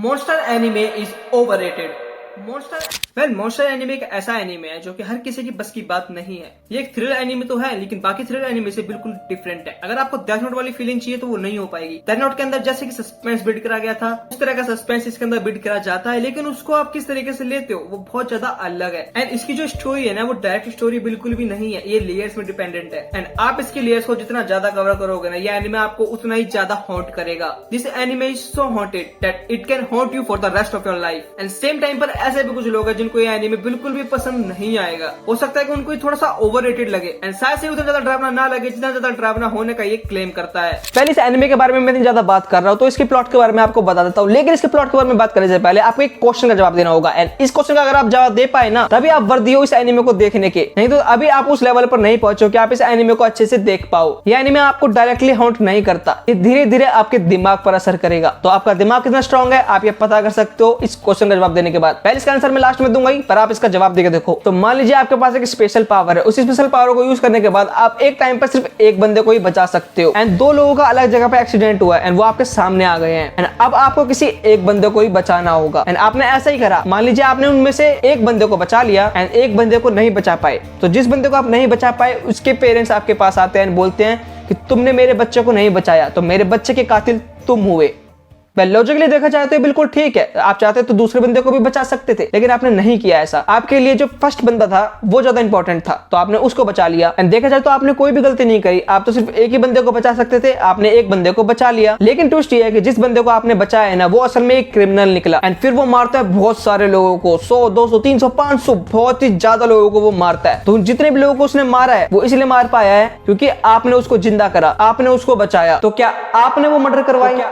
Monster anime is overrated. Monster anime एक ऐसा anime है जो कि हर किसी की बस की बात नहीं है। ये एक थ्रिलर एनिमे तो है, लेकिन बाकी थ्रिलर एनिमे से बिल्कुल डिफरेंट है। अगर आपको डेथ नोट वाली फीलिंग चाहिए तो वो नहीं हो पाएगी। डेथ नोट के अंदर जैसे कि सस्पेंस बिल्ड करा गया था, उस तरह का सस्पेंस इसके अंदर बिल्ड करा जाता है, लेकिन उसको आप किस तरीके से लेते हो वो बहुत ज्यादा अलग है। एंड इसकी जो स्टोरी है ना, वो डायरेक्ट स्टोरी बिल्कुल भी नहीं है, ये लेयर्स में डिपेंडेंट है। एंड आप इसके लेयर्स को जितना ज्यादा कवर करोगे ना, ये एनिमे आपको उतना ही ज्यादा हॉन्ट करेगा। This anime is so haunted that it can haunt you for the rest of your life. And same time पर ऐसे भी कुछ लोग हैं जिनको ये एनिमे बिल्कुल भी पसंद नहीं आएगा। हो सकता है कि उनको थोड़ा सा ओवररेटेड लगे एंड शायद से उतना ज्यादा डरावना ना लगे जितना ज्यादा डरावना होने का ये क्लेम करता है। पहले इस एनिमे के बारे में मैं ज्यादा बात कर रहा हूं तो इसके प्लॉट के बारे में आपको बता देता हूं, लेकिन इसके प्लॉट के बारे में बात करने से पहले आपको एक क्वेश्चन का जवाब देना होगा। एंड इस क्वेश्चन का अगर आप जवाब दे पाए ना, तभी आप वर्दी हो इस एनिमे को देखने के, नहीं तो अभी आप उस लेवल पर नहीं पहुंचो कि आप इस एनिमे को अच्छे से देख पाओ। ये एनिमे आपको डायरेक्टली हॉन्ट नहीं करता, ये धीरे धीरे आपके दिमाग पर असर करेगा। तो आपका दिमाग कितना स्ट्रॉन्ग है आप ये पता कर सकते हो इस क्वेश्चन का जवाब देने के बाद। पहले इसका आंसर मैं लास्ट में दूंगा ही, पर आप इसका जवाब देकर देखो। तो मान लीजिए आपके पास एक स्पेशल पावर है, उस स्पेशल पावर को यूज करने के बाद आप एक टाइम पर सिर्फ एक बंदे को ही बचा सकते हो। एंड दो लोगों का अलग जगह पे एक्सीडेंट हुआ है एंड वो आपके सामने आ गए हैं। एंड अब आपको किसी एक बंदे को ही बचाना होगा। एंड आपने ऐसा ही करा, मान लीजिए आपने उनमें से एक बंदे को बचा लिया एंड एक बंदे को नहीं बचा पाए। तो जिस बंदे को आप नहीं बचा पाए उसके पेरेंट्स आपके पास आते हैं, बोलते हैं कि तुमने मेरे बच्चे को नहीं बचाया तो मेरे बच्चे के कातिल तुम हुए। लॉजिकली देखा जाए तो बिल्कुल ठीक है, आप चाहते तो दूसरे बंदे को भी बचा सकते थे, लेकिन आपने नहीं किया ऐसा। आपके लिए जो फर्स्ट बंदा था वो ज्यादा इंपॉर्टेंट था, तो आपने उसको बचा लिया। एंड देखा जाए तो आपने कोई भी गलती नहीं करी, आप तो सिर्फ एक ही बंदे को बचा सकते थे, आपने एक बंदे को बचा लिया। लेकिन ट्विस्ट ये है कि जिस बंदे को आपने बचाया है ना, वो असल में एक क्रिमिनल निकला। एंड फिर वो मारता है बहुत सारे लोगों को, 100, 200, 300, 500, बहुत ही ज्यादा लोगों को वो मारता है। तो जितने भी लोगों को उसने मारा है वो इसलिए मार पाया है क्योंकि आपने उसको जिंदा करा, आपने उसको बचाया। तो क्या आपने वो मर्डर करवाई?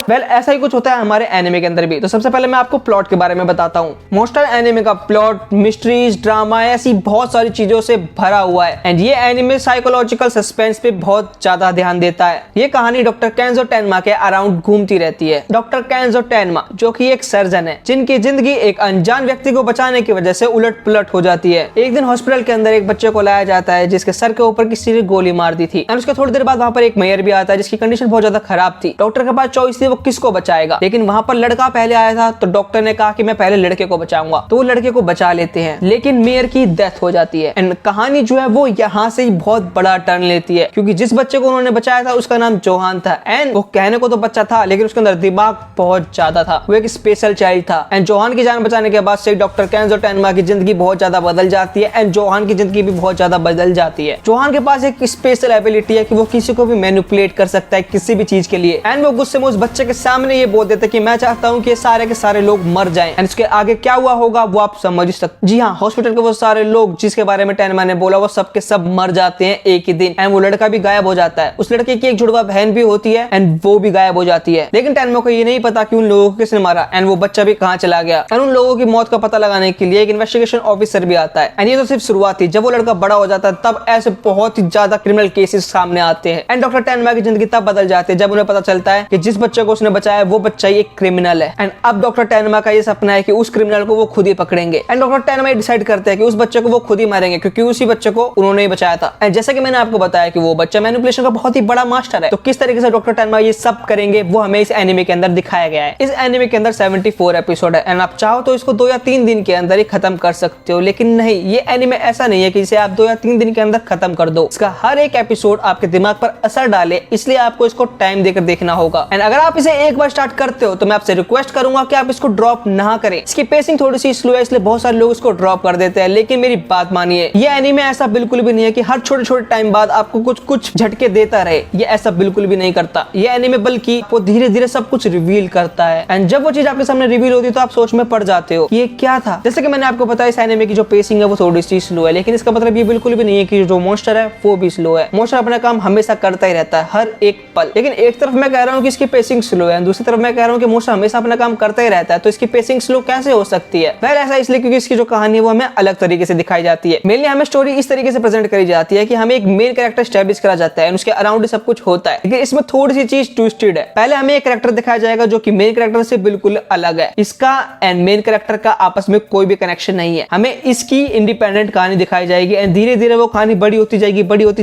वेल ऐसा ही कुछ होता है हमारे एनिमे के अंदर भी। तो सबसे पहले मैं आपको प्लॉट के बारे में बताता हूँ। मॉन्स्टर एनिमे का प्लॉट मिस्ट्रीज, ड्रामा, ऐसी बहुत सारी चीजों से भरा हुआ है। एंड ये एनिमे साइकोलॉजिकल सस्पेंस पे बहुत ज्यादा ध्यान देता है। ये कहानी डॉक्टर केंजो टेनमा के अराउंड घूमती रहती है। डॉक्टर केंजो टेनमा जो कि एक सर्जन है, जिनकी जिंदगी एक अनजान व्यक्ति को बचाने की वजह से उलट पुलट हो जाती है। एक दिन हॉस्पिटल के अंदर एक बच्चे को लाया जाता है जिसके सर के ऊपर किसी ने गोली मार दी थी। एंड उसके थोड़ी देर बाद वहां पर एक मेयर भी आता है जिसकी कंडीशन बहुत ज्यादा खराब थी। डॉक्टर के पास चॉइस थी वो किसको बचाएगा, लेकिन वहां पर लड़का पहले आया था तो डॉक्टर ने कहा कि मैं पहले लड़के को बचाऊंगा। तो वो लड़के को बचा लेते हैं, लेकिन मेयर की डेथ हो जाती है। एंड कहानी जो है वो यहाँ से ही बहुत बड़ा टर्न लेती है, क्योंकि जिस बच्चे को उन्होंने बचाया था उसका नाम जोहान था। एंड वो कहने को तो बच्चा था, लेकिन उसके अंदर दिमाग बहुत ज्यादा था, वो एक स्पेशल चाइल्ड था। एंड जोहान की जान बचाने के बाद से डॉक्टर केंजो टेनमा की जिंदगी बहुत ज्यादा बदल जाती है एंड जोहान की जिंदगी भी बहुत ज्यादा बदल जाती है। जोहान के पास एक स्पेशल एबिलिटी है कि वो किसी को भी मैनिपुलेट कर सकता है किसी भी चीज के लिए। एंड वो गुस्से में उस बच्चे के सामने ये बोल देते कि मैं चाहता हूं कि सारे के सारे लोग मर जाएं। एंड इसके आगे क्या हुआ होगा वो आप समझ सकते। जी हाँ, हॉस्पिटल के वो सारे लोग जिसके बारे में टेनमा ने बोला वो सब के सब मर जाते हैं एक ही दिन। एंड वो लड़का भी गायब हो जाता है। उस लड़के की एक जुड़वा बहन भी होती है एंड वो भी गायब हो जाती है। लेकिन टेनमा को ये नहीं पता कि उन लोगों को किसने मारा एंड वो बच्चा भी कहां चला गया। एंड उन लोगों की मौत का पता लगाने के लिए एक इन्वेस्टिगेशन ऑफिसर भी आता है। एंड ये तो सिर्फ शुरुआत थी, जब वो लड़का बड़ा हो जाता है तब ऐसे बहुत ही ज्यादा क्रिमिनल केसेस सामने आते हैं। एंड डॉक्टर टेनमा की जिंदगी तब बदल जाती है जब उन्हें पता चलता है कि जिस बच्चे को उसने बचाया वो बच्चा एक क्रिमिनल है। एंड अब डॉक्टर टेनमा का ये सपना है कि उस क्रिमिनल को वो खुद ही पकड़ेंगे। एंड डॉक्टर टेनमा डिसाइड करते हैं कि उस बच्चे को वो खुद ही मारेंगे क्योंकि उसी बच्चे को उन्होंने ही बचाया था। एंड जैसा कि मैंने आपको बताया कि वो बच्चा मैनिपुलेशन का बहुत ही बड़ा मास्टर है, तो किस तरीके से डॉक्टर टेनमा ये सब करेंगे वो हमें इस एनिमे के अंदर दिखाया गया है। इस एनिमे के अंदर 74 एपिसोड है एंड आप चाहो तो इसको 2 या 3 दिन के अंदर ही खत्म कर सकते हो, लेकिन नहीं, ये एनिमे ऐसा नहीं है कि इसे आप 2 या 3 दिन के अंदर खत्म कर दो। इसका हर एक एपिसोड आपके दिमाग पर असर डाले, इसलिए आपको इसको टाइम देकर देखना होगा। एंड अगर आप इसे एक बार स्टार्ट करते हो तो मैं आपसे रिक्वेस्ट करूंगा कि आप इसको ड्रॉप ना करें। इसकी पेसिंग थोड़ी सी स्लो है, इसलिए बहुत सारे लोग इसको ड्रॉप कर देते हैं, लेकिन मेरी बात मानिए, ये एनीमे ऐसा बिल्कुल भी नहीं है कि हर छोटे छोटे टाइम बाद आपको कुछ झटके देता रहे। ये ऐसा बिल्कुल भी नहीं करता ये एनीमे, बल्कि वो धीरे धीरे सब कुछ रिवील करता है। एंड जब वो चीज आपके सामने रिवील होती है तो आप सोच में पड़ जाते हो ये क्या था। जैसे कि मैंने आपको बताया इस एनीमे की जो पेसिंग है वो थोड़ी सी स्लो है, लेकिन इसका मतलब ये बिल्कुल भी नहीं है कि जो मॉन्स्टर है वो भी स्लो है। मॉन्स्टर अपना काम हमेशा करता ही रहता है हर एक पल। लेकिन एक तरफ मैं कह रहा हूँ कि इसकी पेसिंग स्लो है, दूसरी तरफ मैं कह रहा हूँ कि मॉन्स्टर हमेशा अपना काम करता ही रहता है, तो इसकी पेसिंग स्लो कैसे हो सकती है? वह ऐसा इसलिए क्योंकि इसकी जो कहानी है वो हमें अलग तरीके से दिखाई जाती है। मेनली हमें स्टोरी इस तरीके से प्रेजेंट करी जाती है कि हमें एक मेन कैरेक्टर एस्टैब्लिश करा जाता है, उसके अराउंड सब कुछ होता है, लेकिन इसमें थोड़ी सी चीज ट्विस्टेड है। पहले हमें एक कैरेक्टर दिखाया जाएगा जो कि मेन कैरेक्टर से बिल्कुल अलग है, इसका एंड मेन कैरेक्टर का आपस में कोई भी कनेक्शन नहीं है। हमें इसकी इंडिपेंडेंट कहानी दिखाई जाएगी एंड धीरे धीरे वो कहानी बड़ी होती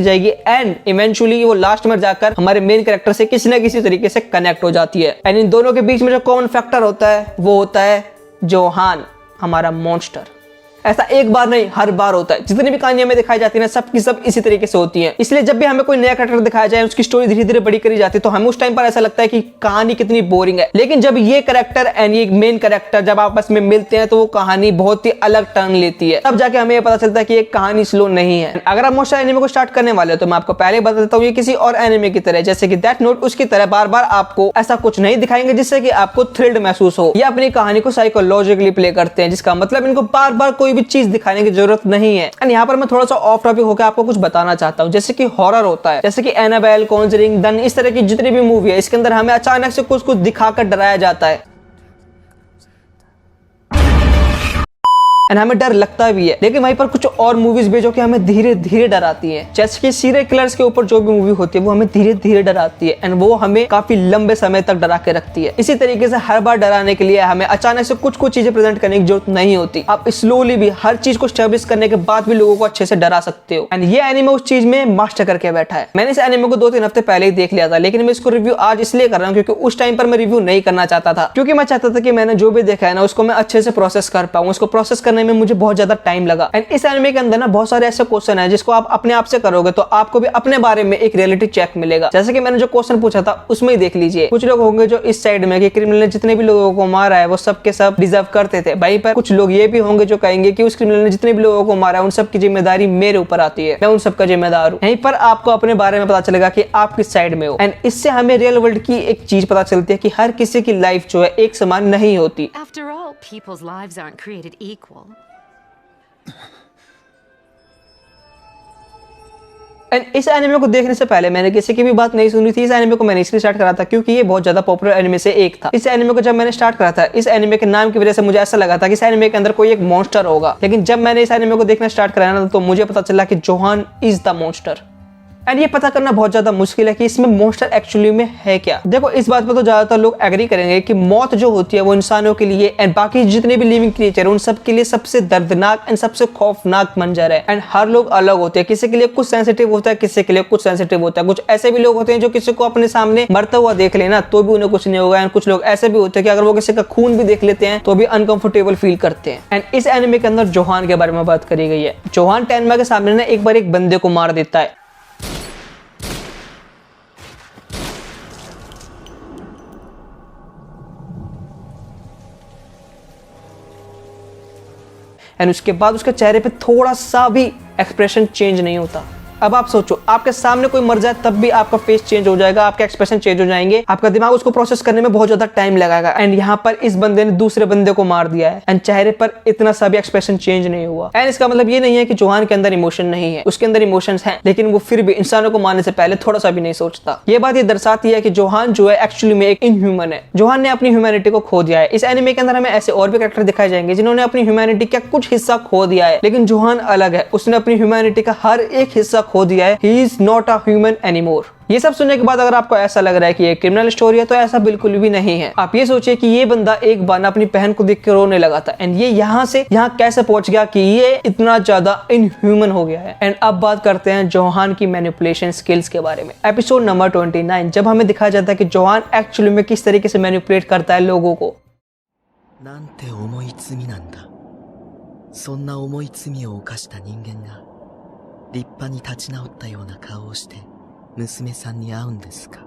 जाएगी एंड इवेंचुअली वो लास्ट में जाकर हमारे मेन कैरेक्टर से किसी न किसी तरीके तरीके से कनेक्ट हो जाती है। एंड इन दोनों के बीच में जो कॉमन फैक्टर होता है वो होता है जोहान, हमारा मॉन्स्टर। ऐसा एक बार नहीं, हर बार होता है। जितनी भी कहानियां में दिखाई जाती है ना, सब की सब इसी तरीके से होती हैं। इसलिए जब भी हमें कोई नया कैरेक्टर दिखाया जाए, उसकी स्टोरी धीरे धीरे बड़ी करी जाती है, तो हमें उस टाइम पर ऐसा लगता है कि कहानी कितनी बोरिंग है। लेकिन जब ये कैरेक्टर एंड ये मेन कैरेक्टर जब आपस में मिलते हैं, तो वो कहानी बहुत ही अलग टर्न लेती है। तब जाके हमें ये पता चलता है कि ये कहानी स्लो नहीं है। अगर आप मोस्टर एनिमे को स्टार्ट करने वाले हो, तो मैं आपको पहले बता देता हूँ, ये किसी और एनिमे की तरह, जैसे कि डेथ नोट, उसकी तरह बार बार आपको ऐसा कुछ नहीं दिखाएंगे जिससे कि आपको थ्रिल्ड महसूस हो। ये अपनी कहानी को साइकोलॉजिकली प्ले करते हैं, जिसका मतलब इनको बार बार कोई भी चीज दिखाने जरूरत नहीं है। एंड यहाँ पर मैं थोड़ा सा ऑफ टॉपिक होकर आपको कुछ बताना चाहता हूँ। जैसे कि हॉरर होता है, जैसे कि एनाबेल, कॉन्जरिंग, डन, इस तरह की जितनी भी मूवी है, इसके अंदर हमें अचानक से कुछ दिखाकर डराया जाता है एंड हमें डर लगता भी है। लेकिन वहीं पर कुछ और मूवीज भी जो कि हमें धीरे धीरे डराती हैं, जैसे कि सीरियल किलर्स के ऊपर जो भी मूवी होती है वो हमें धीरे धीरे डराती है एंड वो हमें काफी लंबे समय तक डरा के रखती है। इसी तरीके से हर बार डराने के लिए हमें अचानक से कुछ चीजें प्रेजेंट करने की जरूरत नहीं होती। आप स्लोली भी हर चीज को स्टेब्लिश करने के बाद भी लोगों को अच्छे से डरा सकते हो। एंड ये एनिमे उस चीज में मास्टर करके बैठा है। मैंने इस एनिमे को 2-3 हफ्ते पहले ही देख लिया था, लेकिन मैं इसको रिव्यू आज इसलिए कर रहा हूँ क्योंकि उस टाइम पर मैं रिव्यू नहीं करना चाहता था, क्योंकि मैं चाहता था कि मैंने जो भी देखा है ना, उसको मैं अच्छे से प्रोसेस कर पाऊँ। उसको प्रोसेस करने में मुझे बहुत ज्यादा टाइम लगा। एंड इस एनिमे के अंदर ना बहुत सारे ऐसे क्वेश्चन है जिसको आप अपने आप से करोगे तो आपको भी अपने बारे में एक रियलिटी चेक मिलेगा। जैसे कि मैंने जो क्वेश्चन पूछा था उसमें ही देख लीजिए। कुछ लोग होंगे जो इस साइड में कि क्रिमिनल ने जितने भी लोगों को मारा है वो सब के सब डिजर्व करते थे। वहीं पर कुछ लोग ये भी होंगे जो कहेंगे कि उस क्रिमिनल ने जितने भी लोगों को मारा है उन सब की जिम्मेदारी मेरे ऊपर आती है, मैं उन सब का जिम्मेदार हूँ। यहीं पर आपको अपने बारे में पता चलेगा कि आप किस साइड में हो। एंड इससे हमें रियल वर्ल्ड की एक चीज पता चलती है कि हर किसी की लाइफ जो है एक समान नहीं होती। After all, people's lives aren't created equal. And इस एनिमे को देखने से पहले मैंने किसी की भी बात नहीं सुनी थी। इस एनिमे को मैंने इसलिए स्टार्ट करा था क्योंकि ये बहुत ज्यादा पॉपुलर एनिमे से एक था। इस एनिमे को जब मैंने स्टार्ट करा था, इस एनिमे के नाम की वजह से मुझे ऐसा लगा था कि इस एनिमे के अंदर कोई एक मॉन्स्टर होगा। लेकिन जब मैंने इस एनिमे को देखना स्टार्ट कराया ना, तो मुझे पता चला कि Johan is the monster. And ये पता करना बहुत ज्यादा मुश्किल है कि इसमें मॉन्स्टर एक्चुअली में है क्या। देखो, इस बात पर तो ज्यादातर लोग एग्री करेंगे कि मौत जो होती है वो इंसानों के लिए एंड बाकी जितने भी लिविंग क्रिएचर है उन सब के लिए सबसे दर्दनाक एंड सबसे खौफनाक मंजर है। एंड हर लोग अलग होते हैं, किसी के लिए कुछ सेंसिटिव होता है, किसी के लिए कुछ सेंसिटिव होता है। कुछ ऐसे भी लोग होते हैं जो किसी को अपने सामने मरता हुआ देख लेना तो भी उन्हें कुछ नहीं होगा। एंड कुछ लोग ऐसे भी होते हैं कि अगर वो किसी का खून भी देख लेते हैं तो भी अनकंफर्टेबल फील करते हैं। एंड इस एनिमे के अंदर जोहान के बारे में बात करी गई है। जोहान टेन्मा के सामने ना एक बार एक बंदे को मार देता है। एंड उसके बाद उसके चेहरे पे थोड़ा सा भी एक्सप्रेशन चेंज नहीं होता। अब आप सोचो, आपके सामने कोई मर जाए तब भी आपका फेस चेंज हो जाएगा, आपके एक्सप्रेशन चेंज हो जाएंगे, आपका दिमाग उसको प्रोसेस करने में बहुत ज्यादा टाइम लगाएगा। एंड यहाँ पर इस बंदे ने दूसरे बंदे को मार दिया है एंड चेहरे पर इतना सा भी एक्सप्रेशन चेंज नहीं हुआ। एंड इसका मतलब ये नहीं है कि जोहान के अंदर इमोशन नहीं है, उसके अंदर इमोशंस हैं, लेकिन वो फिर भी इंसानों को मारने से पहले थोड़ा सा भी नहीं सोचता। ये बात ये दर्शाती है कि जोहान जो है एक्चुअली में एक इनह्यूमन है। जोहान ने अपनी ह्यूमैनिटी को खो दिया है। इस एनिमे के अंदर हमें ऐसे और भी कैरेक्टर दिखाए जाएंगे जिन्होंने अपनी ह्यूमैनिटी का कुछ हिस्सा खो दिया है, लेकिन जोहान अलग है। उसने अपनी ह्यूमैनिटी का हर एक हिस्सा खो दिया है। He is not a human anymore. ये सब सुनने के बाद अगर आपको ऐसा लग रहा है कि ये क्रिमिनल स्टोरी है, तो ऐसा बिल्कुल भी नहीं है। आप ये सोचिए कि ये बंदा एक बार अपनी बहन को देख के रोने लगा था एंड ये यहाँ से यहाँ कैसे पहुंच गया कि ये इतना ज्यादा इनह्यूमन हो गया है। एंड अब बात करते हैं जोहान की मैनिपुलेशन स्किल्स के बारे में। एपिसोड नंबर 29, जब हमें दिखाया जाता है कि जोहान एक्चुअली में किस तरीके से मैनिपुलेट करता है लोगों को। なんて重い罪なんだ。そんな重い罪を犯した人間が立派に立ち直ったような顔をして娘さんに会うんですか。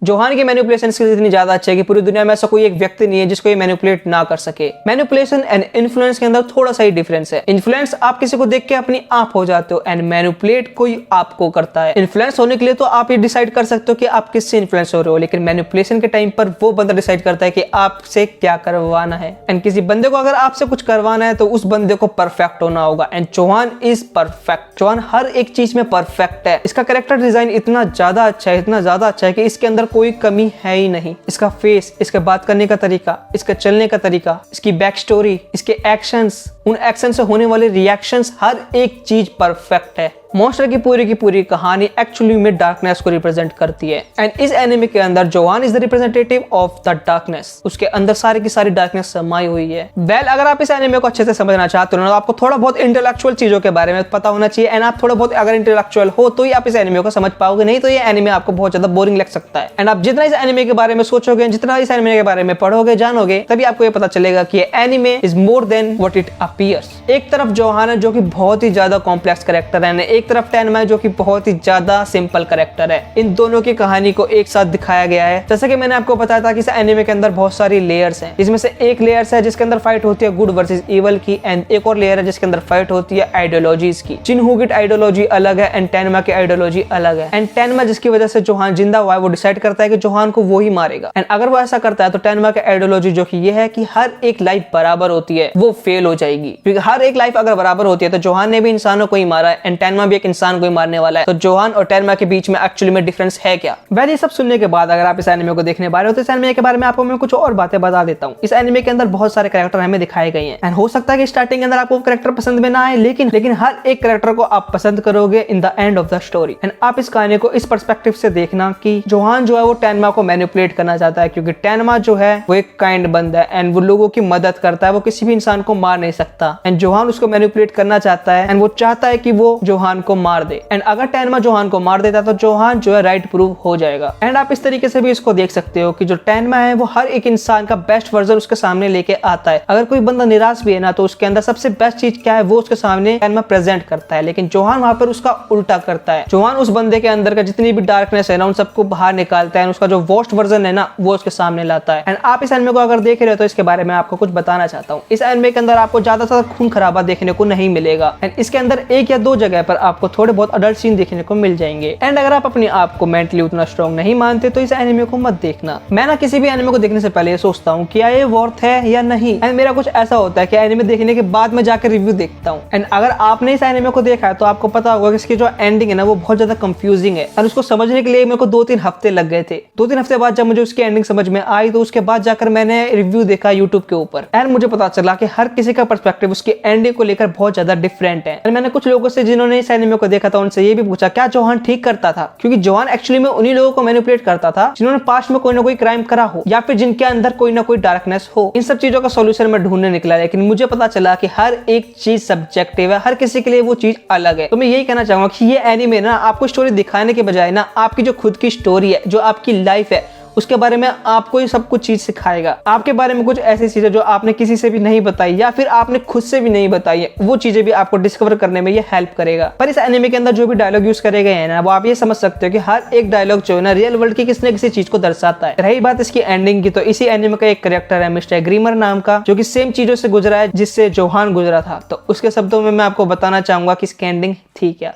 जोहान की मैनिपुलेशन स्किल्स इतनी ज्यादा अच्छी है कि पूरी दुनिया में ऐसा कोई एक व्यक्ति नहीं है जिसको ये मैनिपुलेट ना कर सके। मैनिपुलेशन एंड इन्फ्लुएंस के अंदर थोड़ा सा ही डिफरेंस है। इन्फ्लुएंस आप किसी को देख के अपनी आप हो जाते हो एंड मैनिपुलेट कोई आपको करता है। इन्फ्लुएंस होने के लिए तो आप ये डिसाइड कर सकते हो कि आप किससे इन्फ्लुएंस हो रहे हो, लेकिन मैनिपुलेशन के टाइम पर वो बंदा डिसाइड करता है कि आपसे क्या करवाना है। एंड किसी बंदे को अगर आपसे कुछ करवाना है तो उस बंदे को परफेक्ट होना होगा। And Johan is perfect. Johan हर एक चीज में परफेक्ट है। इसका कैरेक्टर डिजाइन इतना ज्यादा अच्छा है, इतना ज्यादा अच्छा है कि इसके अंदर कोई कमी है ही नहीं। इसका फेस, इसका बात करने का तरीका, इसका चलने का तरीका, इसकी बैक स्टोरी, इसके एक्शंस, उन एक्शन से होने वाले रिएक्शंस, हर एक चीज परफेक्ट है। मॉन्स्टर की पूरी कहानी एक्चुअली में डार्कनेस को रिप्रेजेंट करती है एंड इस एनिमे के अंदर Johan is the representative of the darkness. उसके अंदर सारी की सारी डार्कनेस समाई हुई है। वेल अगर आप इस एनिमे को अच्छे से समझना चाहते हो तो आपको थोड़ा बहुत इंटेलेक्चुअल चीजों के बारे में पता होना चाहिए एंड आप थोड़ा बहुत अगर इंटेलेक्चुअल हो तो ही आप इस एनिमे को समझ पाओगे, नहीं तो ये एनिमे आपको बहुत ज्यादा बोरिंग लग सकता है। एंड आप जितना इस एनिमे के बारे में सोचोगे, जितना इस एनिमे के बारे में पढ़ोगे, जानोगे, तभी आपको ये पता चलेगा कि ये anime is more than what it appears. एक तरफ जोहान है जो कि बहुत ही ज्यादा कॉम्प्लेक्स कैरेक्टर है, एक तरफ टेनमा है जो कि बहुत ही ज्यादा सिंपल कैरेक्टर है। इन दोनों की कहानी को एक साथ दिखाया गया है। जैसे कि मैंने आपको बताया था कि इस एनिमे के अंदर बहुत सारी लेयर्स हैं, जिसमें से एक लेयर्स है जिसके अंदर फाइट होती है गुड वर्सेस इवल की एंड एक और लेयर है जिसके अंदर फाइट होती है आइडियोलॉजीज की। जिनहू की आइडियोलॉजी अलग है एंड टेनमा की आइडियोलॉजी अलग है एंड टेनमा जिसकी वजह से जोहान जिंदा हुआ है वो डिसाइड करता है कि जोहान को वो ही मारेगा एंड अगर वो ऐसा करता है तो टेनमा की आइडियोलॉजी जो कि ये है कि हर एक लाइफ बराबर होती है वो फेल हो जाएगी, क्योंकि हर एक लाइफ अगर बराबर होती है तो जोहान ने भी इंसानों को ही मारा है एंड टेनमा भी एक इंसान को ही मारने वाला है। तो जोहान और टेनमा के बीच में एक्चुअली में डिफरेंस है क्या? वेल ये सब सुनने के बाद अगर आप इस एनिमे को देखने वाले हो तो इस एनिमे के बारे में आपको मैं कुछ और बातें बता देता हूँ। इस एनिमे के अंदर बहुत सारे कैरेक्टर हमें दिखाए गए हैं एंड हो सकता है कि स्टार्टिंग के अंदर आपको कैरेक्टर पसंद में ना आए, लेकिन हर एक कैरेक्टर को आप पसंद करोगे in the end of the story. And आप इस कहानी को इस पर्सपेक्टिव से देखना कि जोहान जो है वो टेनमा को मैनिपुलेट करना चाहता है, क्योंकि टेनमा जो है वो एक काइंड बंदा है एंड वो लोगों की मदद करता है, वो किसी भी इंसान को मार नहीं सकता एंड जोहान उसको मैनिपुलेट करना चाहता है एंड वो चाहता है कि वो जोहान को मार दे एंड अगर टेनमा जोहान को मार देता तो जोहान जो है राइट प्रूव हो जाएगा। एंड आप इस तरीके से भी इसको देख सकते हो कि जो टेनमा है वो हर एक इंसान का बेस्ट वर्जन उसके सामने लेके आता है। अगर कोई बंदा निराश भी है ना तो उसके अंदर सबसे बेस्ट चीज क्या है वो उसके सामने टेनमा प्रेजेंट करता है, लेकिन जोहान वहां पर उसका उल्टा करता है। जोहान उस बंदे के अंदर का जितनी भी डार्कनेस है ना उन सबको बाहर निकालता है, उसका जो वर्स्ट वर्जन है ना वो उसके सामने लाता है। एंड आप इस एनिमे को अगर देख रहे हो तो इसके बारे में आपको कुछ बताना चाहता हूँ। इस एनिमे के अंदर आपको ज्यादा से ज्यादा खून खराबा देखने को नहीं मिलेगा एंड इसके अंदर एक या दो जगह पर आपको थोड़े बहुत अडल्ट सीन देखने को मिल जाएंगे। एंड अगर आप अपने आप को मेंटली उतना स्ट्रॉन्ग नहीं मानते तो इस एनिमे को मत देखना। मैं ना किसी भी एनिमे को देखने से पहले ये सोचता हूँ क्या ये वर्थ है या नहीं, एंड मेरा कुछ ऐसा होता है कि एनिमे देखने के बाद में जाकर रिव्यू देखता हूँ। एंड अगर आपने इस एनिमे को देखा है तो आपको पता होगा कि इसकी जो एंडिंग है ना वो बहुत ज्यादा कंफ्यूजिंग है और उसको समझने के लिए मेरे को 2-3 हफ्ते लग गए थे। 2-3 हफ्ते बाद जब मुझे उसकी एंडिंग समझ में आई तो उसके बाद जाकर मैंने रिव्यू देखा यूट्यूब के ऊपर एंड मुझे पता चला कि हर किसी का पर्सपेक्टिव उसकी एंडिंग को लेकर बहुत ज्यादा डिफरेंट है। मैंने कुछ लोगों से जिन्होंने इस एनिमे को देखा था उनसे ये भी पूछा क्या जोहान ठीक करता था, क्योंकि जोहान एक्चुअली में उन्हीं लोगों को मैनिपुलेट करता था जिन्होंने पास्ट में कोई ना कोई क्राइम करा हो या फिर जिनके अंदर कोई ना कोई डार्कनेस हो। इन सब चीजों का सॉल्यूशन मैं ढूंढने निकला, लेकिन मुझे पता चला कि हर एक चीज सब्जेक्टिव है, हर किसी के लिए वो चीज अलग है। तो मैं यही कहना चाहूंगा कि ये एनिमे ना आपको स्टोरी दिखाने के बजाय ना आपकी जो खुद की स्टोरी है, जो आपकी लाइफ है उसके बारे में आपको ये सब कुछ चीज सिखाएगा। आपके बारे में कुछ ऐसी चीजें जो आपने किसी से भी नहीं बताई या फिर आपने खुद से भी नहीं बताई है वो चीजें भी आपको डिस्कवर करने में ये हेल्प करेगा। पर इस एनिमे के अंदर जो भी डायलॉग यूज करे गए हैं ना वो आप ये समझ सकते हो कि हर एक डायलॉग जो है ना रियल वर्ल्ड की किसी न किसी चीज को दर्शाता है। रही बात इसकी एंडिंग की तो इसी एनिमे का एक कैरेक्टर है मिस्टर ग्रीमर नाम का, जो कि सेम चीजों से गुजरा है जिससे जोहान गुजरा था। तो उसके शब्दों में मैं आपको बताना चाहूंगा कि इसकी एंडिंग थी क्या।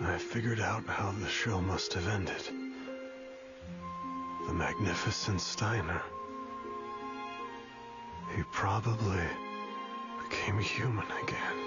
I figured out how the show must have ended. The magnificent Steiner. He probably became human again.